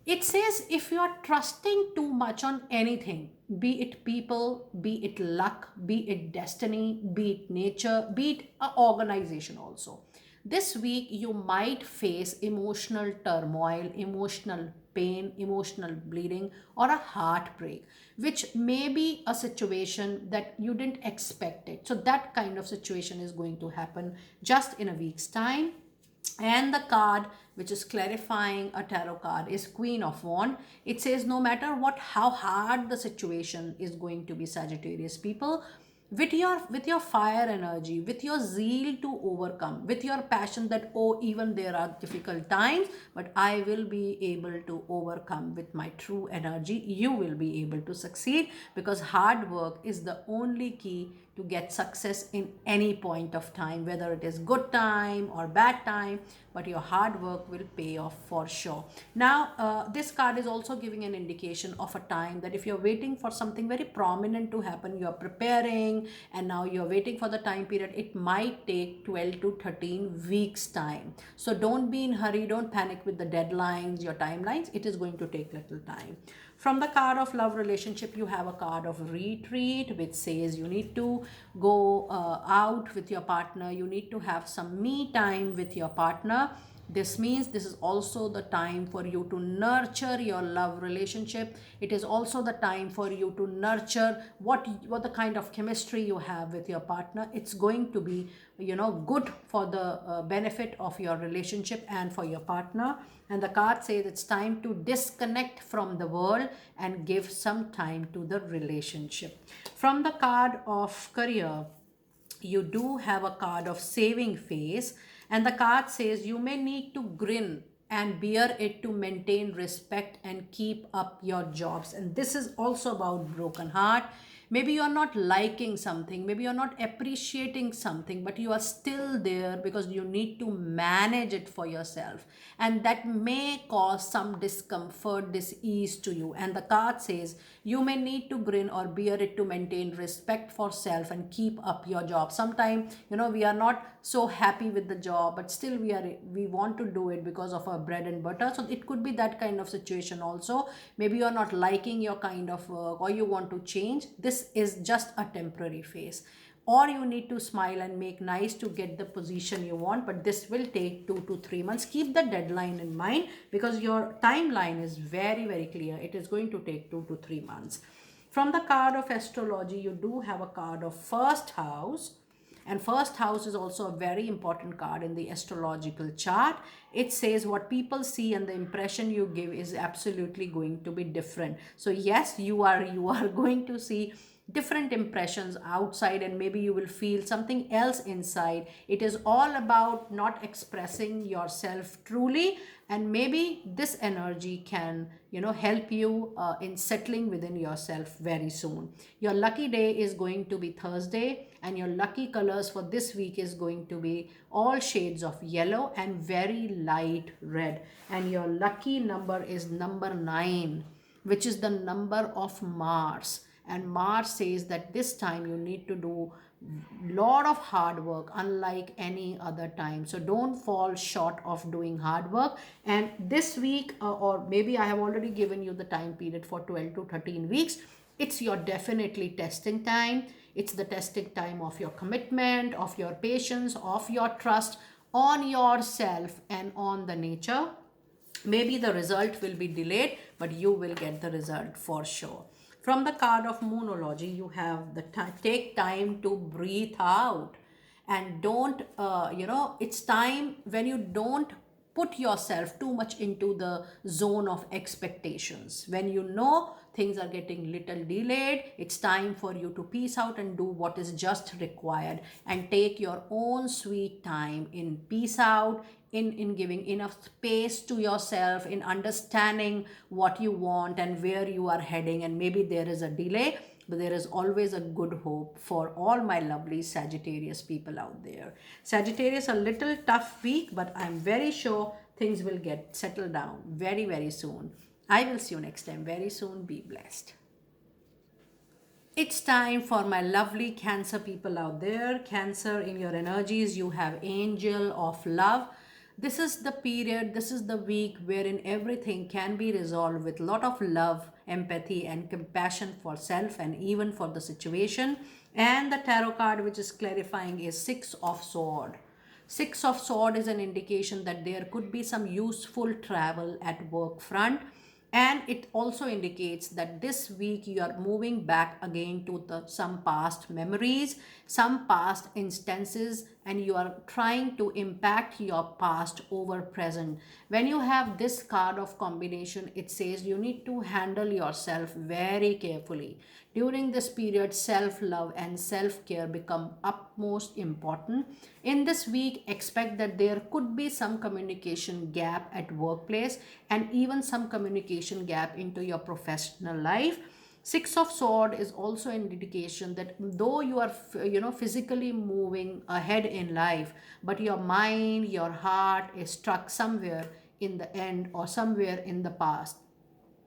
Speaker 1: It says if you are trusting too much on anything, be it people, be it luck, be it destiny, be it nature, be it an organization also. This week, you might face emotional turmoil, emotional pain, emotional bleeding, or a heartbreak, which may be a situation that you didn't expect it. So that kind of situation is going to happen just in a week's time. And the card which is clarifying a tarot card is Queen of Wands. It says no matter what, how hard the situation is going to be, Sagittarius people, with your fire energy, with your zeal to overcome, with your passion that, oh, even there are difficult times, but I will be able to overcome with my true energy. You will be able to succeed because hard work is the only key to get success in any point of time, whether it is good time or bad time, but your hard work will pay off for sure. Now, this card is also giving an indication of a time that if you're waiting for something very prominent to happen, you're preparing, and now you're waiting for the time period, it might take 12 to 13 weeks time. So don't be in hurry, don't panic with the deadlines, your timelines. It is going to take little time. From the card of love relationship, you have a card of retreat, which says you need to go out with your partner. You need to have some me time with your partner. This means this is also the time for you to nurture your love relationship. It is also the time for you to nurture what the kind of chemistry you have with your partner. It's going to be, good for the benefit of your relationship and for your partner. And the card says it's time to disconnect from the world and give some time to the relationship. From the card of career, you do have a card of saving face, and the card says you may need to grin and bear it to maintain respect and keep up your jobs. And this is also about broken heart. Maybe you're not liking something, maybe you're not appreciating something, but you are still there because you need to manage it for yourself. And that may cause some discomfort, dis-ease to you. And the card says you may need to grin or bear it to maintain respect for self and keep up your job. Sometimes, we are not so happy with the job, but still we want to do it because of our bread and butter. So it could be that kind of situation also. Maybe you're not liking your kind of work or you want to change. This is just a temporary phase, or you need to smile and make nice to get the position you want, but this will take 2 to 3 months. Keep the deadline in mind because your timeline is very, very clear. It is going to take 2 to 3 months. From the card of astrology, you do have a card of first house. And first house is also a very important card in the astrological chart. It says what people see and the impression you give is absolutely going to be different. So yes, you are going to see different impressions outside, and maybe you will feel something else inside. It is all about not expressing yourself truly, and maybe this energy can help you in settling within yourself very soon. Your lucky day is going to be Thursday, and your lucky colors for this week is going to be all shades of yellow and very light red, and your lucky number is number 9, which is the number of Mars. And Mars says that this time you need to do lot of hard work unlike any other time. So don't fall short of doing hard work. And this week, or maybe I have already given you the time period for 12 to 13 weeks, it's your definitely testing time. It's the testing time of your commitment, of your patience, of your trust on yourself and on the nature. Maybe the result will be delayed, but you will get the result for sure. From the card of Moonology, you have the take time to breathe out, and don't, it's time when you don't put yourself too much into the zone of expectations. When you know things are getting little delayed, it's time for you to peace out and do what is just required, and take your own sweet time in peace out, in giving enough space to yourself, in understanding what you want and where you are heading. And maybe there is a delay, but there is always a good hope for all my lovely Sagittarius people out there. Sagittarius, a little tough week, but I'm very sure things will get settled down very, very soon. I will see you next time very soon. Be blessed. It's time for my lovely Cancer people out there. Cancer, in your energies, you have Angel of Love. This is the period, this is the week wherein everything can be resolved with a lot of love, empathy, and compassion for self and even for the situation. And the tarot card which is clarifying is Six of Swords. Six of Swords is an indication that there could be some useful travel at work front. And it also indicates that this week you are moving back again to some past memories, some past instances, and you are trying to impact your past over present. When you have this card of combination, it says you need to handle yourself very carefully. During this period, self-love and self-care become utmost important. In this week, expect that there could be some communication gap at workplace, and even some communication gap into your professional life. Six of Swords is also an indication that though you are physically moving ahead in life, but your mind, your heart is stuck somewhere in the end or somewhere in the past.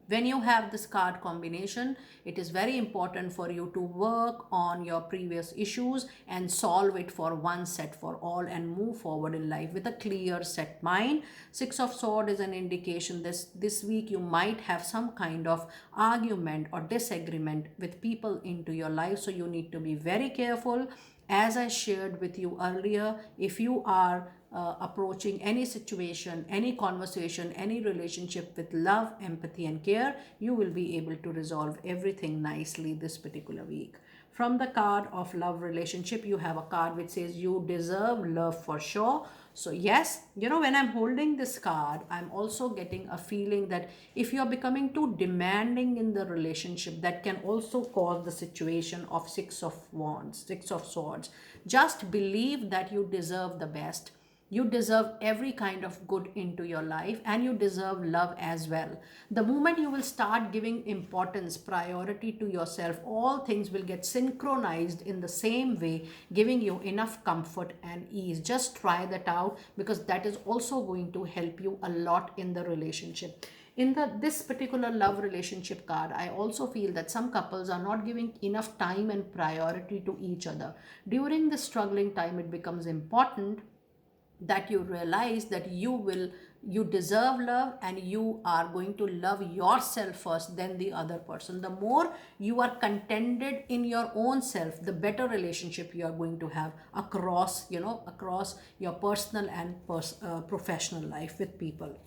Speaker 1: When you have this card combination, it is very important for you to work on your previous issues and solve it for once set for all, and move forward in life with a clear set mind. Six of Swords is an indication this week you might have some kind of argument or disagreement with people into your life, so you need to be very careful. As I shared with you earlier, if you are approaching any situation, any conversation, any relationship with love, empathy, and care, you will be able to resolve everything nicely this particular week. From the card of love relationship, you have a card which says you deserve love for sure. So yes, when I'm holding this card, I'm also getting a feeling that if you're becoming too demanding in the relationship, that can also cause the situation of Six of Wands, Six of Swords. Just believe that you deserve the best. You deserve every kind of good into your life, and you deserve love as well. The moment you will start giving importance, priority to yourself, all things will get synchronized in the same way, giving you enough comfort and ease. Just try that out, because that is also going to help you a lot in the relationship. In this particular love relationship card, I also feel that some couples are not giving enough time and priority to each other. During the struggling time, it becomes important that you realize that you deserve love, and you are going to love yourself first, then the other person. The more you are contented in your own self, the better relationship you are going to have across your personal and professional life with people.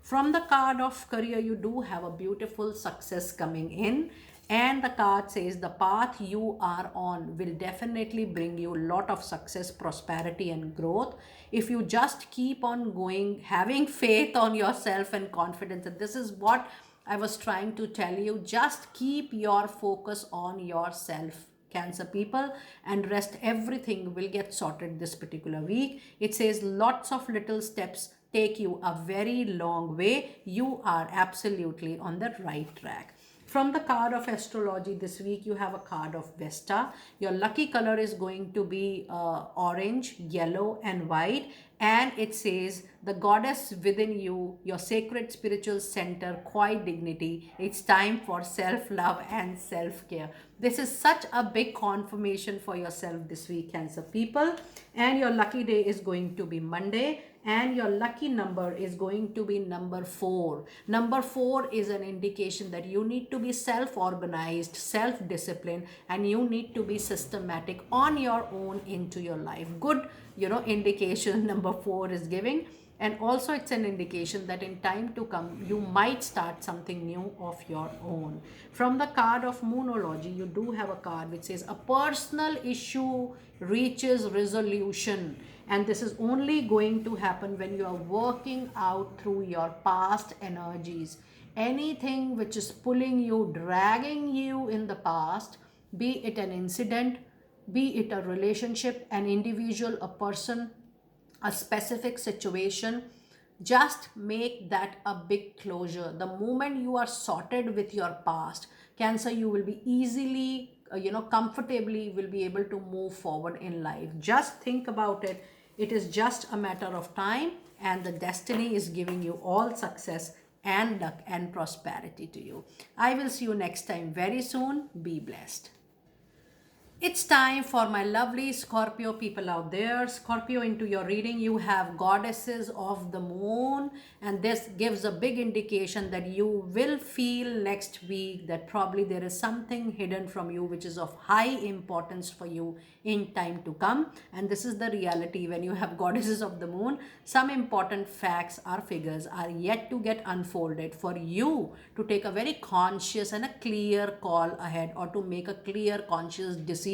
Speaker 1: From the card of career, you do have a beautiful success coming in. And the card says the path you are on will definitely bring you a lot of success, prosperity, and growth. If you just keep on going, having faith on yourself and confidence that this is what I was trying to tell you, just keep your focus on yourself, Cancer people, and rest everything will get sorted this particular week. It says lots of little steps take you a very long way. You are absolutely on the right track. From the card of astrology this week, you have a card of Vesta. Your lucky color is going to be orange, yellow, and white. And it says, the goddess within you, your sacred spiritual center, quiet dignity. It's time for self-love and self-care. This is such a big confirmation for yourself this week, Cancer people. And your lucky day is going to be Monday. And your lucky number is going to be number 4. Number 4 is an indication that you need to be self-organized, self-disciplined, and you need to be systematic on your own into your life. Good, indication number 4 is giving. And also it's an indication that in time to come, you might start something new of your own. From the card of Moonology, you do have a card which says a personal issue reaches resolution. And this is only going to happen when you are working out through your past energies. Anything which is pulling you, dragging you in the past, be it an incident, be it a relationship, an individual, a person, a specific situation, just make that a big closure. The moment you are sorted with your past, Cancer, you will be easily, comfortably will be able to move forward in life. Just think about it. It is just a matter of time, and the destiny is giving you all success and luck and prosperity to you. I will see you next time very soon. Be blessed. It's time for my lovely Scorpio people out there. Scorpio, into your reading, you have goddesses of the moon, and this gives a big indication that you will feel next week that probably there is something hidden from you which is of high importance for you in time to come. And this is the reality. When you have goddesses of the moon, some important facts or figures are yet to get unfolded for you to take a very conscious and a clear call ahead, or to make a clear conscious decision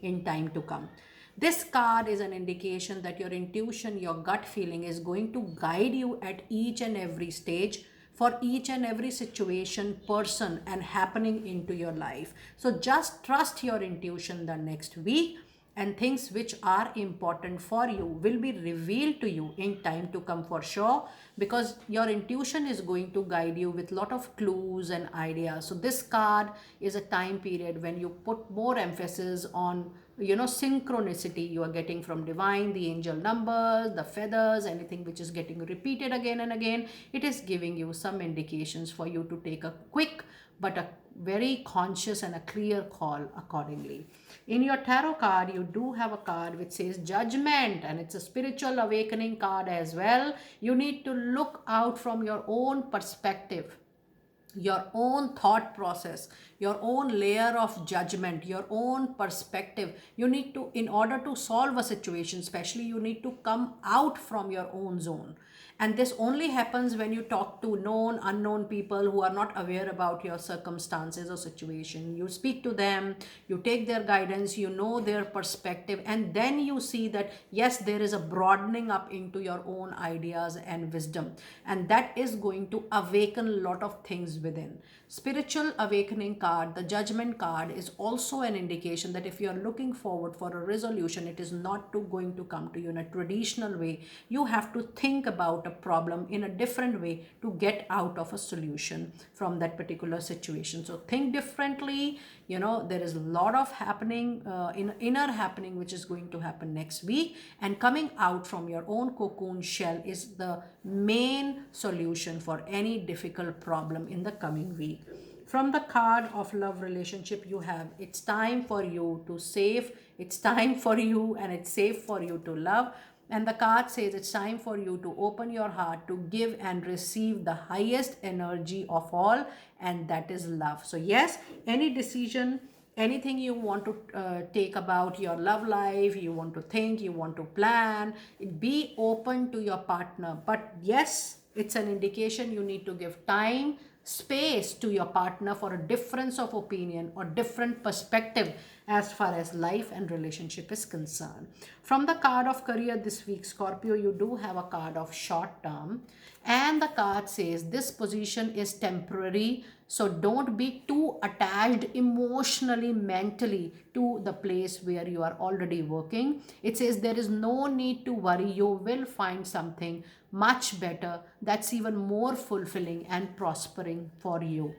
Speaker 1: in time to come. This card is an indication that your intuition, your gut feeling is going to guide you at each and every stage for each and every situation, person, and happening into your life. So just trust your intuition the next week, and things which are important for you will be revealed to you in time to come for sure, because your intuition is going to guide you with lot of clues and ideas. So this card is a time period when you put more emphasis on synchronicity you are getting from divine, the angel numbers, the feathers, anything which is getting repeated again and again. It is giving you some indications for you to take a quick but a very conscious and a clear call accordingly. In your tarot card, you do have a card which says judgment, and it's a spiritual awakening card as well. You need to look out from your own perspective, your own thought process, your own layer of judgment, your own perspective. You need to, in order to solve a situation, especially, you need to come out from your own zone. And this only happens when you talk to known, unknown people who are not aware about your circumstances or situation. You speak to them, you take their guidance, you know their perspective, and then you see that yes, there is a broadening up into your own ideas and wisdom. And that is going to awaken a lot of things within. Spiritual awakening card, the judgment card, is also an indication that if you are looking forward for a resolution, it is not going to come to you in a traditional way. You have to think about a problem in a different way to get out of a solution from that particular situation. So think differently. There is a lot of happening, inner happening, which is going to happen next week, and coming out from your own cocoon shell is the main solution for any difficult problem in the coming week. From the card of love relationship, you have, it's time for you to save, it's time for you, and it's safe for you to love. And the card says it's time for you to open your heart to give and receive the highest energy of all, and that is love. So yes, any decision, anything you want to take about your love life, you want to think, you want to plan, be open to your partner. But yes, it's an indication you need to give time, space to your partner for a difference of opinion or different perspective as far as life and relationship is concerned. From the card of career this week, Scorpio, you do have a card of short term, and the card says this position is temporary, so don't be too attached emotionally, mentally to the place where you are already working. It says there is no need to worry, you will find something much better that's even more fulfilling and prospering for you.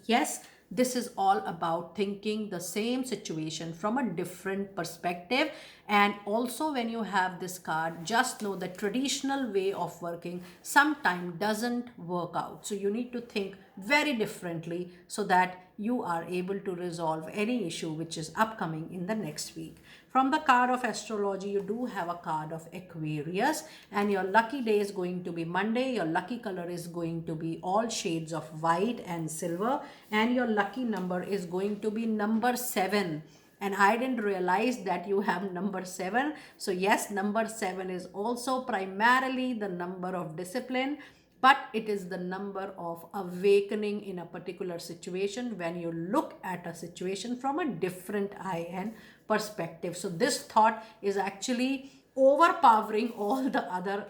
Speaker 1: Yes, this is all about thinking the same situation from a different perspective. And also, when you have this card, just know the traditional way of working sometimes doesn't work out. So you need to think very differently so that you are able to resolve any issue which is upcoming in the next week. From the card of astrology, you do have a card of Aquarius, and your lucky day is going to be Monday. Your lucky color is going to be all shades of white and silver, and your lucky number is going to be number 7. And I didn't realize that you have number 7. So yes, number 7 is also primarily the number of discipline, but it is the number of awakening in a particular situation when you look at a situation from a different eye and perspective. So this thought is actually overpowering all the other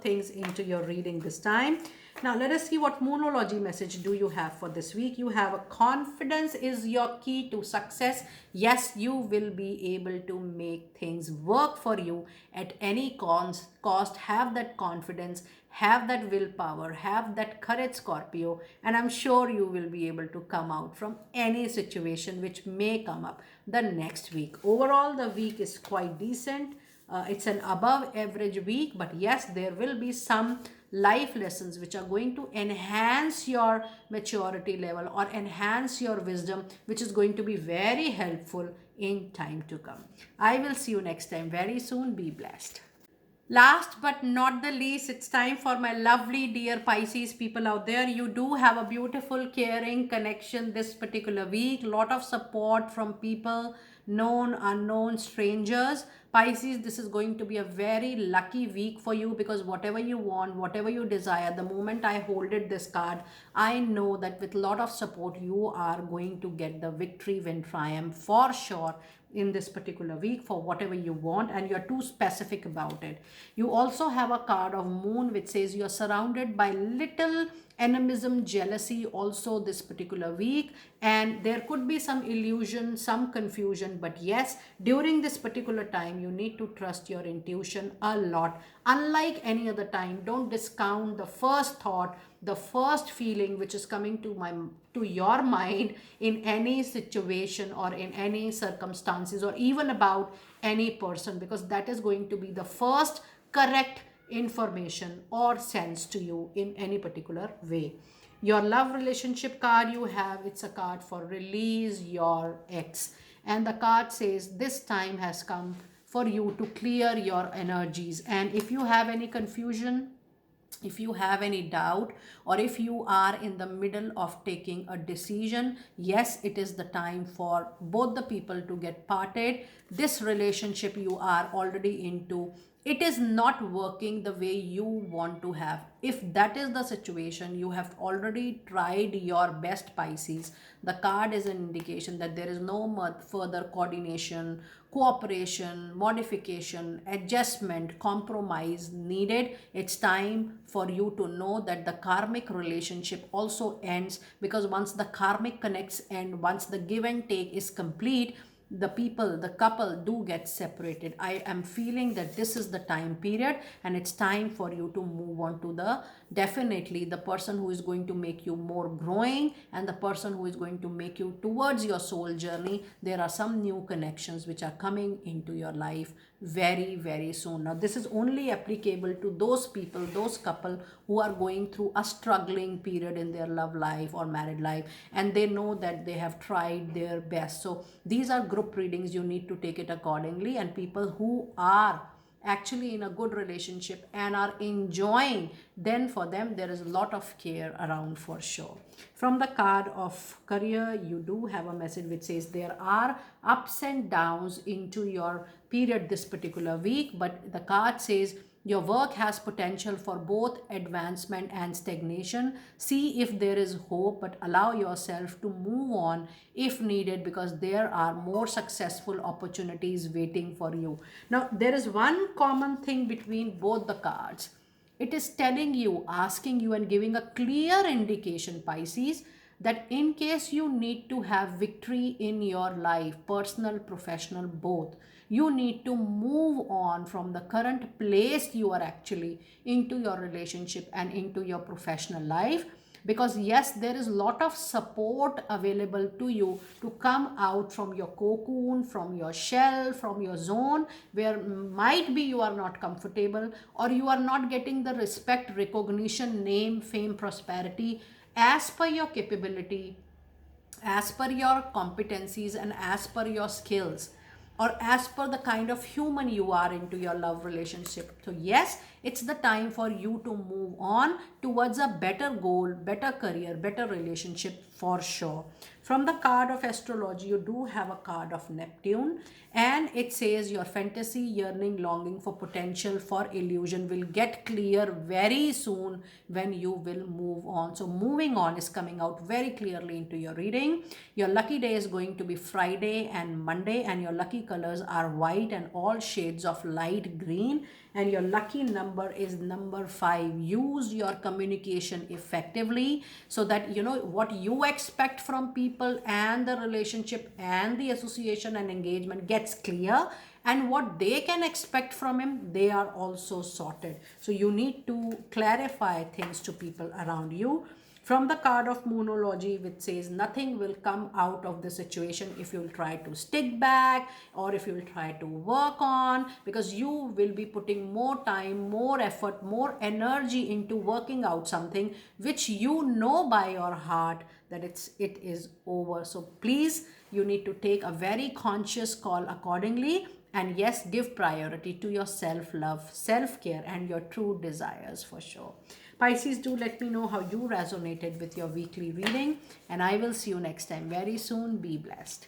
Speaker 1: things into your reading this time. Now let us see what moonology message do you have for this week. You have a confidence is your key to success. Yes, you will be able to make things work for you at any cost. Have that confidence, have that willpower, have that courage, Scorpio, and I'm sure you will be able to come out from any situation which may come up the next week. Overall, the week is quite decent. It's an above average week, but yes, there will be some life lessons which are going to enhance your maturity level or enhance your wisdom, which is going to be very helpful in time to come. I will see you next time very soon. Be blessed. Last but not the least, it's time for my lovely dear Pisces people out there. You do have a beautiful, caring connection this particular week. Lot of support from people, known, unknown, strangers. Pisces, this is going to be a very lucky week for you, because whatever you want, whatever you desire, the moment I hold it, this card, I know that with a lot of support, you are going to get the victory, win, triumph for sure in this particular week for whatever you want, and you're too specific about it. You also have a card of moon which says you're surrounded by little animism, jealousy also this particular week, and there could be some illusion, some confusion, but yes, during this particular time you need to trust your intuition a lot. Unlike any other time, don't discount the first thought, the first feeling which is coming to your mind in any situation or in any circumstances or even about any person, because that is going to be the first correct information or sense to you in any particular way. Your love relationship card you have, it's a card for release your ex, and the card says this time has come for you to clear your energies. And if you have any confusion, if you have any doubt, or if you are in the middle of taking a decision, yes, it is the time for both the people to get parted. This relationship you are already into, it is not working the way you want to have. If that is the situation, you have already tried your best, Pisces. The card is an indication that there is no further coordination, cooperation, modification, adjustment, compromise needed. It's time for you to know that the karmic relationship also ends, because once the karmic connects and once the give and take is complete, the people, the couple do get separated. I am feeling that this is the time period, and it's time for you to move on to the definitely the person who is going to make you more growing and the person who is going to make you towards your soul journey. There are some new connections which are coming into your life very, very soon. Now, this is only applicable to those people, those couple who are going through a struggling period in their love life or married life, and they know that they have tried their best. So these are group readings. You need to take it accordingly. And people who are actually in a good relationship and are enjoying, then for them there is a lot of care around for sure. From the card of career, you do have a message which says there are ups and downs into your period this particular week, but the card says Your work has potential for both advancement and stagnation. See if there is hope, but allow yourself to move on if needed, because there are more successful opportunities waiting for you. Now, there is one common thing between both the cards. It is telling you, asking you, and giving a clear indication, Pisces, that in case you need to have victory in your life, personal, professional, both, you need to move on from the current place you are actually into your relationship and into your professional life. Because yes, there is a lot of support available to you to come out from your cocoon, from your shell, from your zone where might be you are not comfortable, or you are not getting the respect, recognition, name, fame, prosperity as per your capability, as per your competencies, and as per your skills, or as per the kind of human you are into your love relationship. So yes, it's the time for you to move on towards a better goal, better career, better relationship for sure. From the card of astrology, you do have a card of Neptune, and it says your fantasy, yearning, longing for potential, for illusion will get clear very soon when you will move on. So moving on is coming out very clearly into your reading. Your lucky day is going to be Friday and Monday, and your lucky colors are white and all shades of light green, and your lucky number is number 5. Use your communication effectively so that you know what you expect from people, and the relationship and the association and engagement gets clear, and what they can expect from him, they are also sorted. So you need to clarify things to people around you. From the card of Moonology, which says nothing will come out of the situation if you'll try to stick back, or if you'll try to work on, because you will be putting more time, more effort, more energy into working out something which you know by your heart that it is over. So please, you need to take a very conscious call accordingly, and yes, give priority to your self-love, self-care, and your true desires for sure. Pisces, do let me know how you resonated with your weekly reading, and I will see you next time very soon. Be blessed.